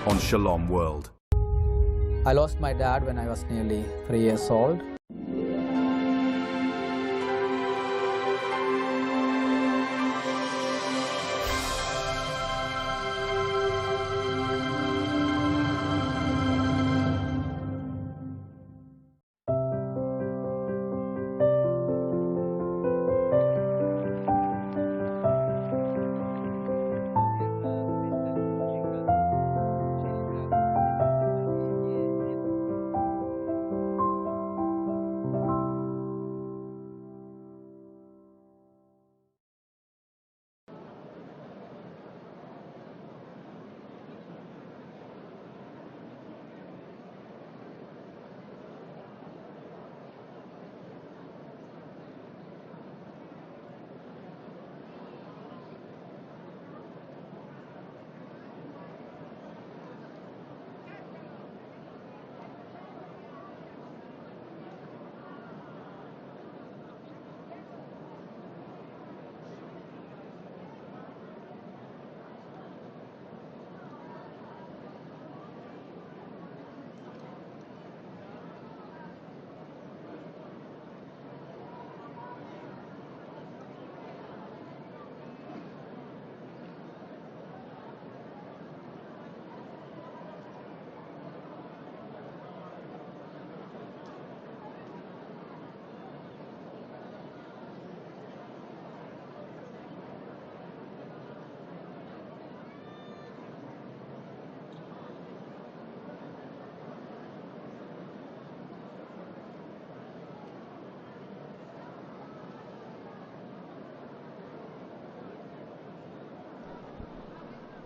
on Shalom World. I lost my dad when I was nearly 3 years old.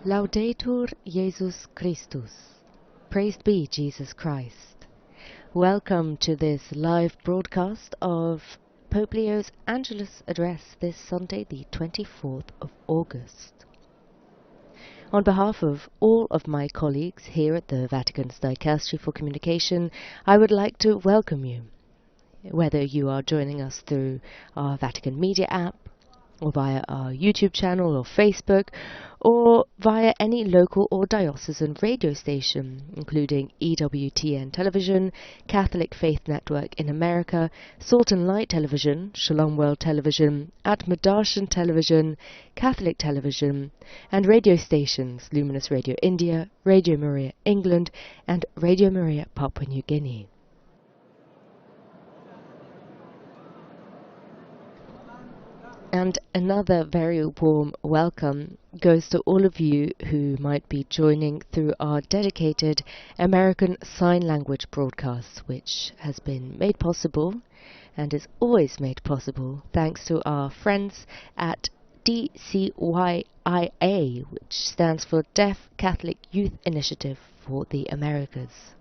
Laudetur Jesus Christus. Praised be Jesus Christ. Welcome to this live broadcast of Pope Leo's Angelus address this Sunday, the 24th of August. On behalf of all of my colleagues here at the Vatican's Dicastery for Communication, I would like to welcome you, whether you are joining us through our Vatican Media app, or via our YouTube channel or Facebook, or via any local or diocesan radio station, including EWTN Television, Catholic Faith Network in America, Salt and Light Television, Shalom World Television, Atmadarshan Television, Catholic Television, and radio stations Luminous Radio India, Radio Maria England, and Radio Maria Papua New Guinea. And another very warm welcome goes to all of you who might be joining through our dedicated American Sign Language broadcast, which has been made possible and is always made possible thanks to our friends at DCYIA, which stands for Deaf Catholic Youth Initiative for the Americas.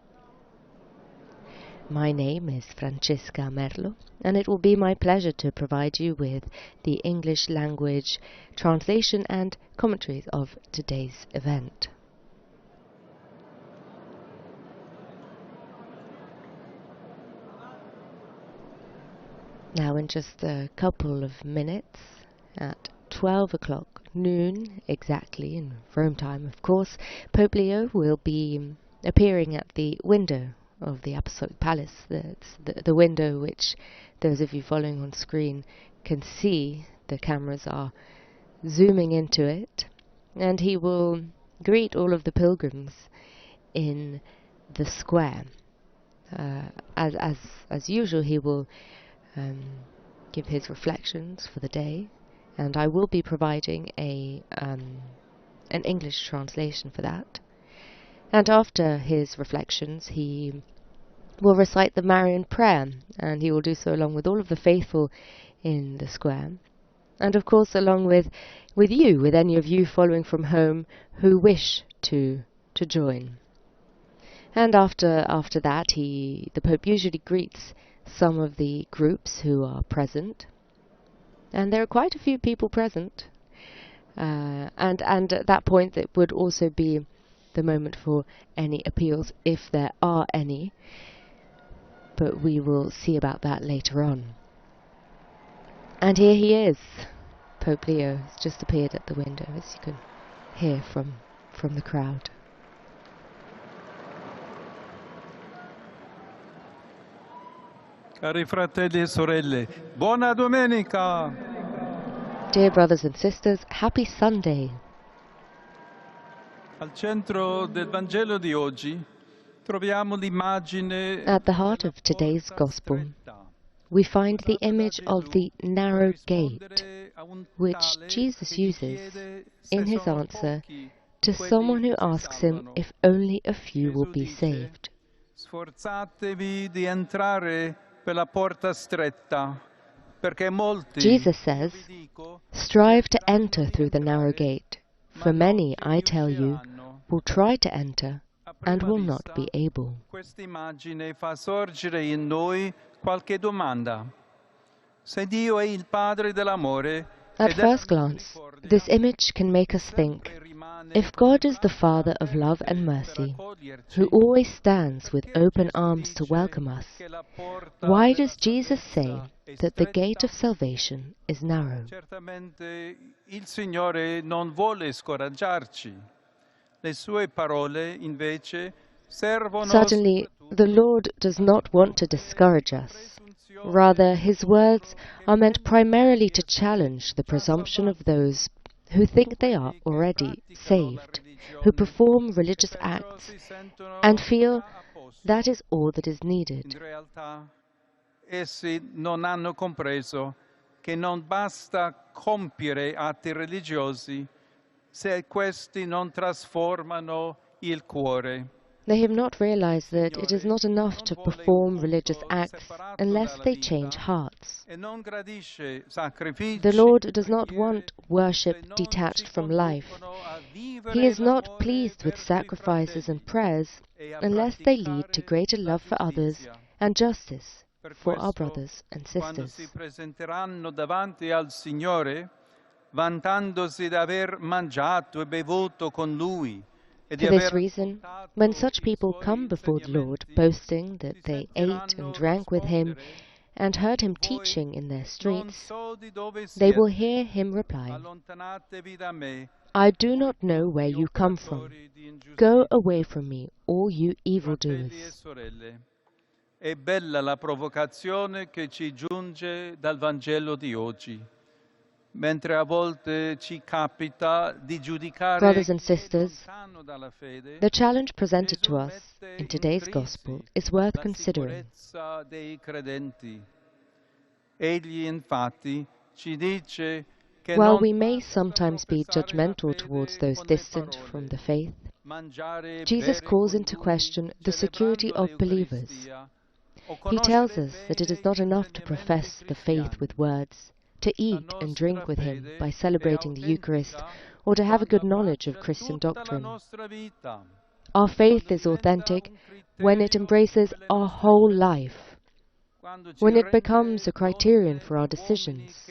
My name is Francesca Merlo, and it will be my pleasure to provide you with the English language translation and commentaries of today's event. Now, in just a couple of minutes, at 12 o'clock noon exactly, in Rome time of course, Pope Leo will be appearing at the window of the Apostolic Palace. That's the window which those of you following on screen can see. The cameras are zooming into it, and he will greet all of the pilgrims in the square. As usual, he will give his reflections for the day, and I will be providing an English translation for that. And after his reflections, he will recite the Marian prayer, and he will do so along with all of the faithful in the square, and of course along with you, with any of you following from home who wish to join. And after that, the Pope usually greets some of the groups who are present, and there are quite a few people present, and at that point it would also be the moment for any appeals, if there are any, but we will see about that later on. And here he is. Pope Leo has just appeared at the window, as you can hear from the crowd. Cari fratelli e sorelle, buona domenica! Dear brothers and sisters, happy Sunday. Al centro del Vangelo di oggi troviamo l'immagine At the heart of today's Gospel, we find the image of the narrow gate, which Jesus uses in his answer to someone who asks him if only a few will be saved. Sforzatevi di entrare per la porta stretta, perché molti, Jesus says, strive to enter through the narrow gate, for many, I tell you, will try to enter and will not be able. Questa immagine fa sorgere in noi qualche domanda. Se Dio è il Padre dell'amore, At first glance, this image can make us think, if God is the Father of love and mercy, who always stands with open arms to welcome us, why does Jesus say that the gate of salvation is narrow? Certamente il Signore non vuole scoraggiarci. Le sue parole, invece, servono Certainly, the Lord does not want to discourage us. Rather, his words are meant primarily to challenge the presumption of those who think they are already saved, who perform religious acts and feel that is all that is needed. In realtà, essi non hanno compreso che non basta compiere atti religiosi se questi non trasformano il cuore. They have not realized that it is not enough to perform religious acts unless they change hearts. The Lord does not want worship detached from life. He is not pleased with sacrifices and prayers unless they lead to greater love for others and justice for our brothers and sisters. Vantandosi di aver mangiato e bevuto con lui. For this reason, when such people come before the Lord, boasting that they ate and drank with him and heard him teaching in their streets, they will hear him reply, I do not know where you come from. Go away from me, all you evildoers. È bella la provocazione che ci giunge dal Vangelo di oggi. Mentre a volte ci capita di giudicare Brothers and sisters, the challenge presented to us in today's Gospel is worth considering. Egli infatti ci dice che While we may sometimes be judgmental towards those distant from the faith, Jesus calls into question the security of believers. He tells us that it is not enough to profess the faith with words, to eat and drink with him by celebrating the Eucharist, or to have a good knowledge of Christian doctrine. Our faith is authentic when it embraces our whole life, when it becomes a criterion for our decisions,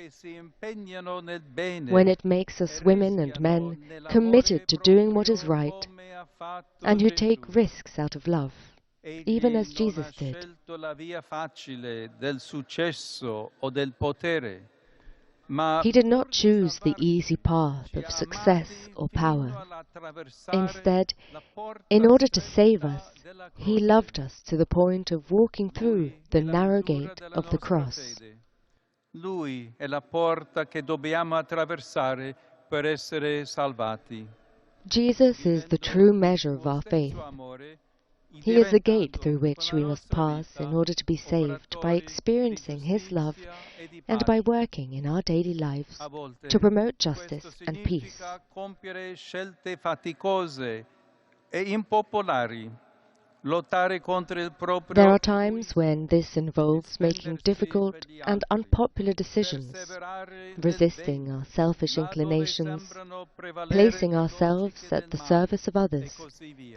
when it makes us women and men committed to doing what is right and who take risks out of love, even as Jesus did. He did not choose the easy path of success or power. Instead, in order to save us, he loved us to the point of walking through the narrow gate of the cross. Lui è la porta che dobbiamo attraversare per essere salvati. Jesus is the true measure of our faith. He is the gate through which we must pass in order to be saved by experiencing his love and by working in our daily lives to promote justice and peace. There are times when this involves making difficult and unpopular decisions, resisting our selfish inclinations, placing ourselves at the service of others,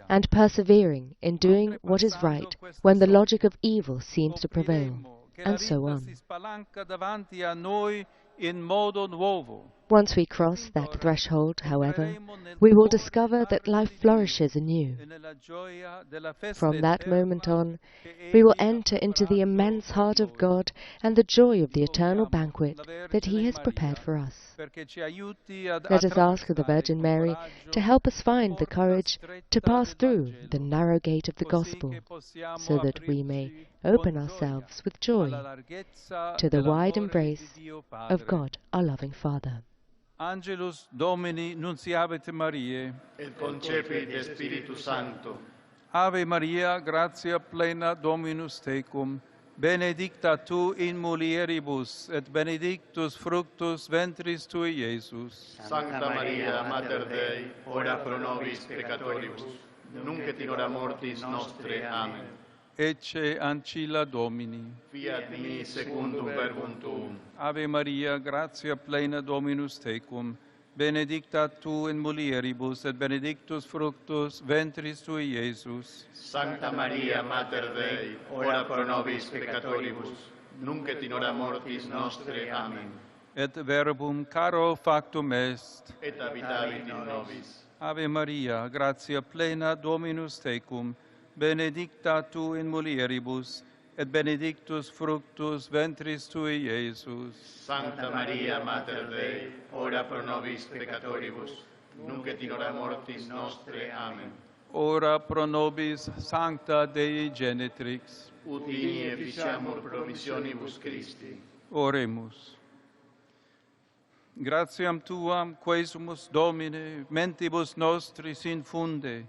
and persevering in doing what is right when the logic of evil seems to prevail, and so on. Once we cross that threshold, however, we will discover that life flourishes anew. From that moment on, we will enter into the immense heart of God and the joy of the eternal banquet that He has prepared for us. Let us ask of the Virgin Mary to help us find the courage to pass through the narrow gate of the Gospel, so that we may open ourselves with joy to the wide embrace of God, our loving Father. Angelus Domini nunciavit Mariae, et concepit Spiritus Sancto. Ave Maria, gratia plena Dominus tecum, benedicta tu in mulieribus, et benedictus fructus ventris tui, Iesus. Sancta Maria, Mater Dei, ora pro nobis peccatoribus, nunc et in hora mortis nostre. Amen. Ecce ancilla Domini. Fiat mi secundum verbum tuum. Ave Maria, gratia plena Dominus tecum, benedicta tu in mulieribus, et benedictus fructus ventris tui, Iesus. Sancta Maria, Mater Dei, ora pro nobis peccatoribus, nunc et in hora mortis nostre. Amen. Et verbum caro factum est. Et habitavit in nobis. Ave Maria, gratia plena Dominus tecum, benedicta tu in mulieribus, et benedictus fructus ventris tui, Iesus. Sancta Maria, Mater Dei, ora pro nobis peccatoribus, nunc et in hora mortis nostre. Amen. Ora pro nobis sancta Dei Genetrix. Ut in efficiamur promissionibus Christi. Oremus. Gratiam Tuam, quesumus Domine, mentibus nostris infunde,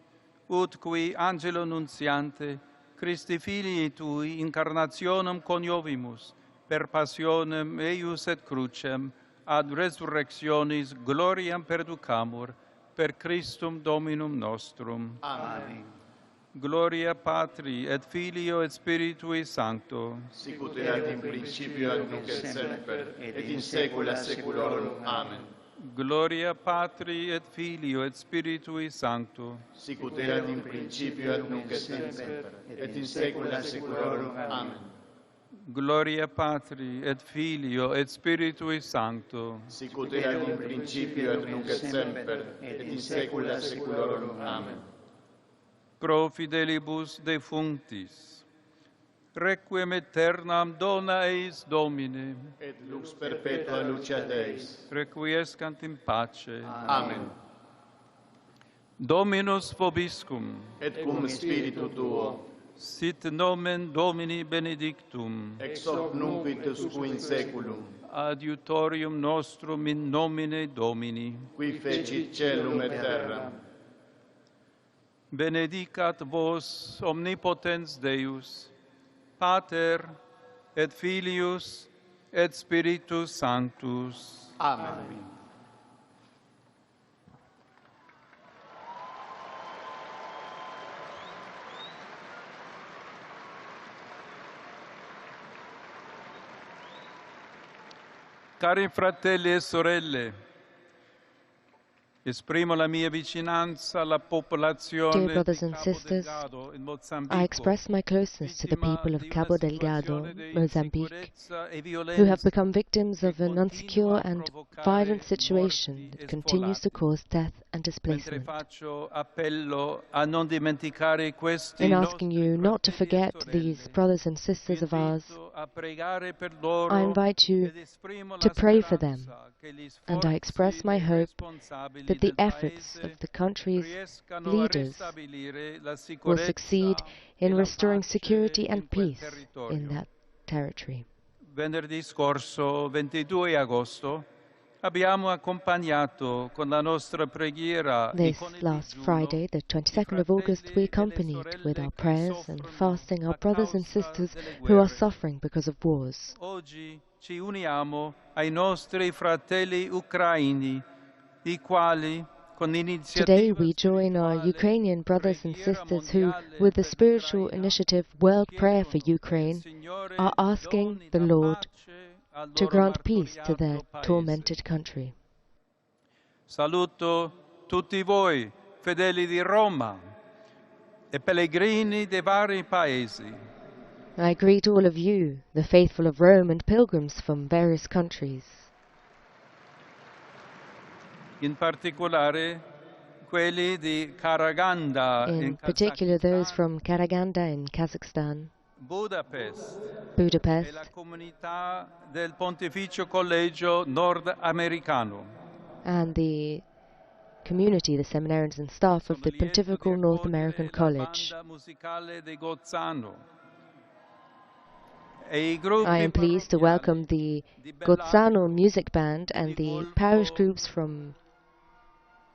ut qui angelo nuntiante, Christi filii Tui, incarnationem coniovimus, per passionem eius et crucem, ad resurrectionis gloriam perducamur, per Christum Dominum nostrum. Amen. Gloria Patri, et Filio, et Spiritui Sancto. Sicut erat in principio et nunc et semper, et in saecula saeculorum. Amen. Gloria Patri, et Filio, et Spiritui Sancto. Sicut erat in principio et nunc et semper, et in saecula saeculorum. Amen. Gloria Patri, et Filio, et Spiritui Sancto. Sicut erat in principio et nunc et semper, et in saecula saeculorum. Amen. Pro fidelibus defunctis, requiem aeternam dona eis Domine, Et lux perpetua luceat eis. requiescant in pace. Amen. Dominus vobiscum, Et cum spiritu tuo, sit nomen Domini benedictum, ex hoc nunc et usque in saeculum, adiutorium nostrum in nomine Domini. qui fecit caelum et terram. Benedicat vos omnipotens Deus, Pater et Filius et Spiritus Sanctus. Amen. Cari fratelli e sorelle, esprimo la mia vicinanza alla popolazione Dear brothers di and Cabo sisters, Delgado in Mozambico, I express my closeness to the people of Cabo Delgado, Mozambique, insicurezza e who have violenza become victims of an unsecure and violent situation that continues to cause death and mentre displacement. faccio appello a non dimenticare questi In asking nostri you not to fratelli e forget sorelle, these brothers and sisters of ours, invito a pregare per loro I invite you ed esprimo to la pray for them, speranza che gli and I express sforzi my dei hope responsabili that the del efforts Paese of the country's riescano a leaders ristabilire la will sicurezza succeed e in la restoring pace security in and quel peace territorio. in that territory. Venerdì scorso, 22 agosto, abbiamo accompagnato con la nostra preghiera e This con il last digiuno Friday, the 22nd of August, we fratelli e le accompanied with sorelle our che prayers and soffrono fasting our a brothers and causa sisters delle who are guerre. suffering because of wars. Oggi ci uniamo ai nostri fratelli ucraini, i quali con Today l'iniziativa we join our spirituale Ukrainian brothers and Preghiera sisters who, Mondiale with the per spiritual l'Ucraina, initiative World Prayer for chiedono che il Ukraine, Signore are asking doni the la Lord pace al to loro grant peace to their martoriato paese. tormented country. Saluto tutti voi, fedeli di Roma e pellegrini dei vari paesi. I greet all of you, the faithful of Rome and pilgrims from various countries. in particolare quelli di Karaganda in particular those Kazakhstan, from Karaganda in Kazakhstan, Budapest e la Budapest, comunità del Pontificio Collegio Nordamericano. and the community, the seminarians and staff of the Sono lieto Pontifical di North accogliere American la College. banda musicale di Gozzano e i gruppi I am pleased to welcome parrocchiali the di Gozzano Bellagio, Music Band and the Vidigulfo, parish groups from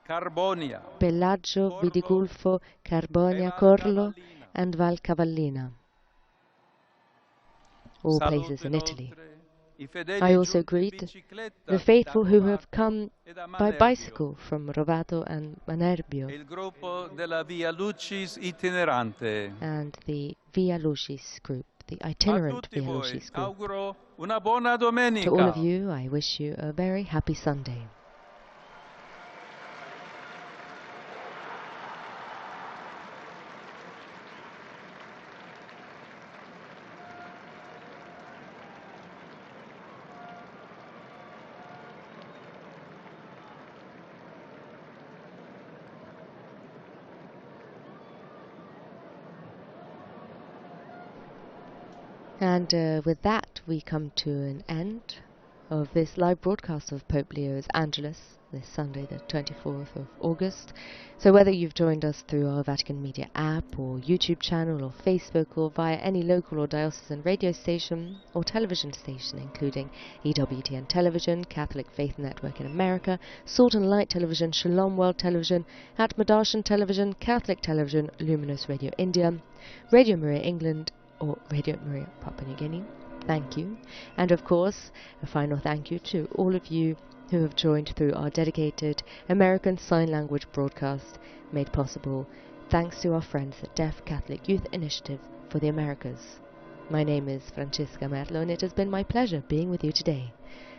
Carbonia, Bellagio, Corlo Vidigulfo, Carbonia, e Val Corlo, Cavallina. and Val Cavallina, all places Saluto in Italy. inoltre i fedeli I also giunti in greet bicicletta the faithful da who have Rovato come e da by Manerbio, bicycle from Rovato and Manerbio, e il gruppo della Via Lucis itinerante. and the Via Lucis group, the A itinerant tutti Via voi Lucis group. auguro una buona To all of domenica. you, I wish you a very happy Sunday. And with that, we come to an end of this live broadcast of Pope Leo's Angelus, this Sunday, the 24th of August. So whether you've joined us through our Vatican Media app, or YouTube channel, or Facebook, or via any local or diocesan radio station or television station, including EWTN Television, Catholic Faith Network in America, Salt and Light Television, Shalom World Television, Atmadarshan Television, Catholic Television, Luminous Radio India, Radio Maria England, or Radio Maria Papua New Guinea, thank you. And of course, a final thank you to all of you who have joined through our dedicated American Sign Language broadcast, made possible thanks to our friends at Deaf Catholic Youth Initiative for the Americas. My name is Francesca Merlo, and it has been my pleasure being with you today.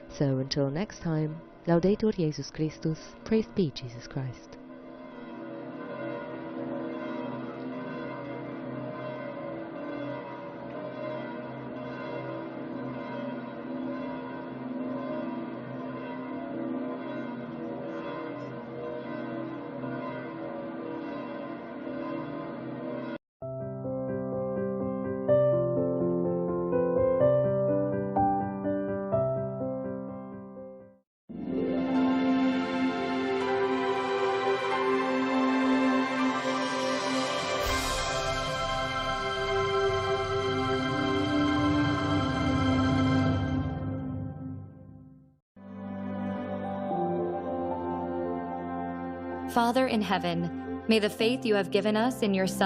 So until next time, Laudetur Jesus Christus, praised be Jesus Christ. Father in heaven, may the faith you have given us in your Son